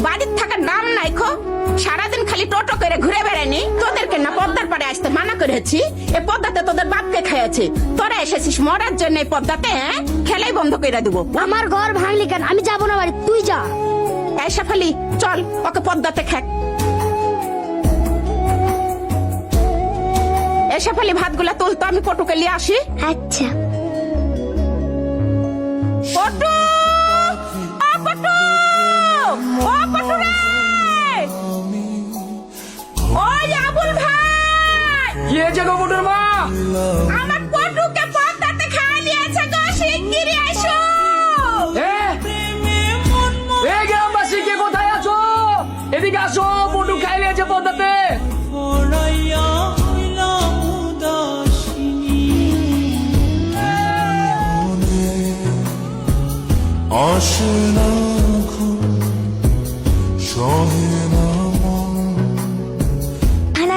বাড়ির থাকার নাম নাই খো, সারাদিন খালি টোটো করে ঘুরে বেড়ানি। তোদেরকে না পদ্মার পাড়ে আসতে মানা করেছি, এ পদ্মাতে তোদের বাপকে খাইয়াছে। তোরা এসেছিস মরার জন্য এই পদ্মাতে, হ্যাঁ? খেলাই বন্ধ করে দেবো। আমার ঘর ভাঙলি কেন? আমি যাবো না বাড়ি, তুই যা। এই শেফালি, চল ওকে পদ্মাতে খেক। এই শেফালি, ভাতগুলা তুলতো, আমি পটুকে নিয়ে আসি। আচ্ছা। পটু, ও পটু, ও পটু রে, ওই আবুল ভাই। কি হয়েছে গো পটুর মা? আমার পটুকে পদ্মাতে খাইয়ে নিয়েছে গো, শিগগিরই এসো। এই গ্রামবাসী কে কোথায় আছো? এদিকে আসো, পটু খাই নিয়েছে পদ্মাতে।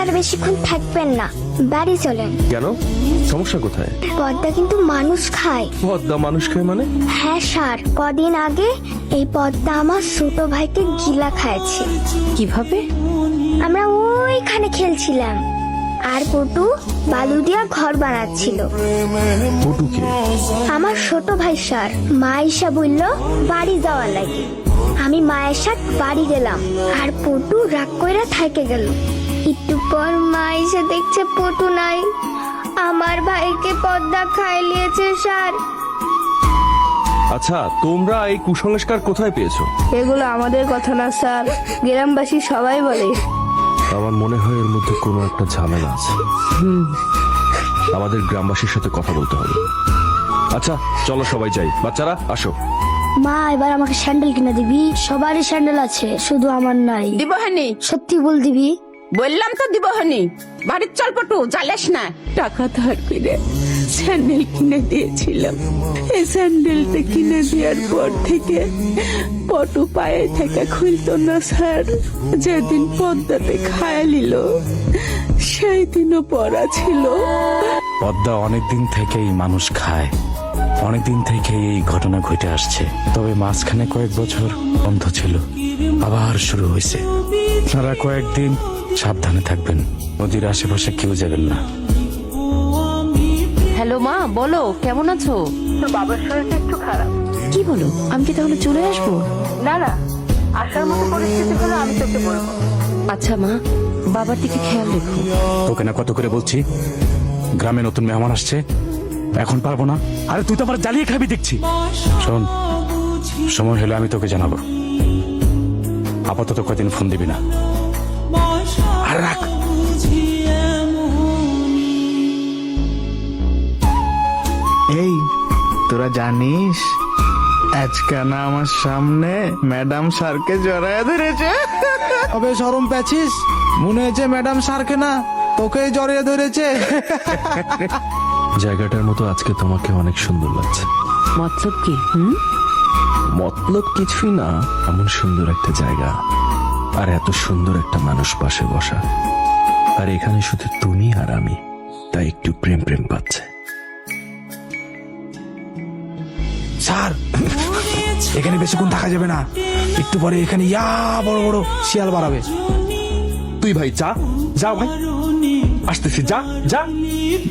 আর বেশিক্ষণ থাকবেন না, বাড়ি চলেন। কেন, সমস্যা কোথায়? পদ্মা কিন্তু মানুষ খায়। পদ্মা মানুষ খায় মানে? হ্যাঁ স্যার, কদিন আগে এই পদ্মা আমার ছোট ভাইকে গিলা খাইছে। কিভাবে? আমরা ওইখানে খেলছিলাম, আর পটু বালু দিয়া ঘর বানাচ্ছিল। পটুকে? আমার ছোট ভাই স্যার। মা ঈশা বলল বাড়ি যাওয়ার লাগে। আমি মায়ের সাথে বাড়ি গেলাম, আর পটু রাগ কইরা থাইকে গেল। একটু পর মা এসে দেখছে পটু নাই। আমার ভাইকে পদ্মা খাই লিয়েছে স্যার। আচ্ছা, তোমরা এই কুসংস্কার কোথায় পেয়েছো? এগুলো আমাদের কথা না স্যার, গ্রামবাসী সবাই বলে। আমার মনে হয় এর মধ্যে কোনো একটা ঝামেলা আছে। আমাদের গ্রামবাসীর সাথে কথা বলতে হবে। আচ্ছা চলো সবাই যাই, বাচ্চারা আসো। মা, এবার আমাকে স্যান্ডেল কিনে দিবি? সবারই স্যান্ডেল আছে, শুধু আমার নাই। দিবহানি, সত্যি বল দিবি? বললাম তো দিবহানি। বাড়ির চল পটু, জ্বালিস না। টাকা ধার করে স্যান্ডেল কিনে দিয়েছিলাম। এই স্যান্ডেলটা কিনে দেওয়ার পর থেকে পটু পায়ে থেকে খুলতো না স্যার। যেদিন পদ্মাতে খায়া নিল, সেই দিনও পড়া ছিল। পদ্মা অনেকদিন থেকেই মানুষ খায়, অনেকদিন থেকেই এই ঘটনা ঘটে আসছে। তবে মাঝখানে কয়েক বছর বন্ধ ছিল, আবার শুরু হয়েছে। আপনারা কয়েকদিন সাবধানে থাকবেন, নদীর আশেপাশে কেউ যাবেন না। হ্যালো মা, বলো কেমন আছো? তোর বাবার শরীরটা একটু খারাপ। কি বলো? আমি কি তাহলে চলে আসবো? না না, আসার মতো পরিস্থিতি হলে আমি তোকে বলবো। আচ্ছা মা, বাবার দিকে খেয়াল রেখো। তোকে না কত করে বলছি, গ্রামে নতুন মেহমান আসছে, এখন পারবো না। আরে তুই তো আমার জ্বালিয়ে খাবি দেখছি। শোন, সময় হলে আমি তোকে জানাবো। আপাতত কদিন ফোন দিবি না। আর রাখ। এই তোরা জানিস আজকে না আমার সামনে ম্যাডাম স্যারকে জড়ায় ধরেছে। তবে শরম পেয়েছিস? মনে হয়েছে ম্যাডাম স্যারকে না, তোকেই জড়িয়ে ধরেছে। জায়গাটার মতো আজকে তোমাকে অনেক সুন্দর লাগছে। মতলব কি? মতলব কিছুই না, এমন সুন্দর একটা জায়গা, আর এত সুন্দর একটা মানুষ পাশে বসা, আর এখানে শুধু তুমি আর আমি, তাই একটু প্রেম প্রেম পাচ্ছে। স্যার, এখানে বেশিক্ষণ থাকা যাবে না, একটু পরে এখানে ইয়া বড় বড় শিয়াল বাড়াবে। তুই ভাই যা, যা ভাই, আসতেছি, যা যা।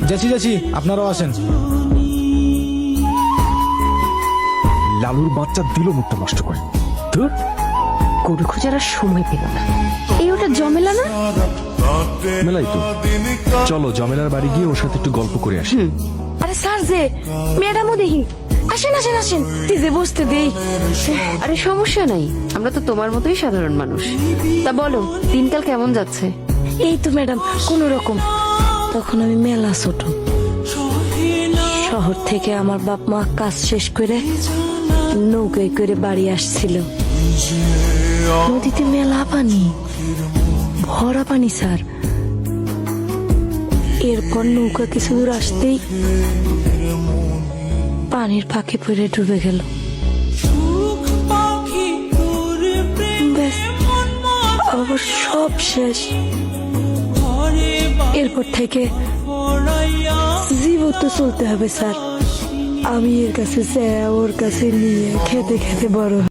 যাচ্ছি, আপনারাও আসেন। লালুর বাচ্চা দিল মুখটা নষ্ট করে। ধুর, গরু খোঁজার আর সময় পেল না। এই ওটা জমেলা না? মেলাই তো। চলো জমেলার বাড়ি গিয়ে ওর সাথে একটু গল্প করে আসি। আরে স্যার যে, ম্যাডামও দেখি। আসেন আসেন আসেন, দিদি বসতে দেই। আরে সমস্যা নাই, আমরা তো তোমার মতোই সাধারণ মানুষ। তা বলো, দিনকাল কেমন যাচ্ছে? এই তো ম্যাডাম, কোন রকম। তখন আমি মেলা ছোট, শহর থেকে আমার বাপ মা কাজ শেষ করে নৌকায় করে বাড়ি আসছিল। নদীতে মেলা পানি, ভরা পানি স্যার। এরপর নৌকা কিছু দূর আসতেই পানির ফাঁকে পড়ে ডুবে গেল। ব্যাস, আবার সব শেষ। এরপর থেকে জীবন তো চলতে হবে স্যার। আমি এর কাছে ওর কাছে নিয়ে খেতে খেতে বড়